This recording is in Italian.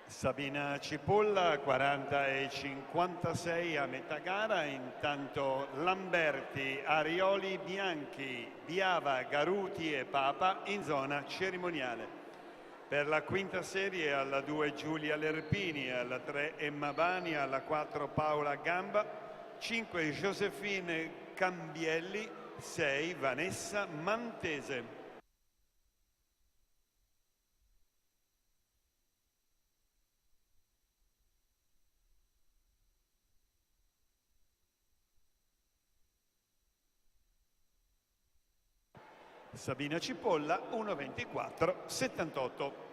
Sabina Cipolla 40,56 a metà gara, intanto Lamberti, Arioli, Bianchi, Biava, Garuti e Papa in zona cerimoniale. Per la quinta serie alla 2 Giulia Lerpini, alla 3 Emma Bani, alla 4 Paola Gamba, 5 Josephine Cambielli, 6 Vanessa Mantese. Sabina Cipolla 1,24,78.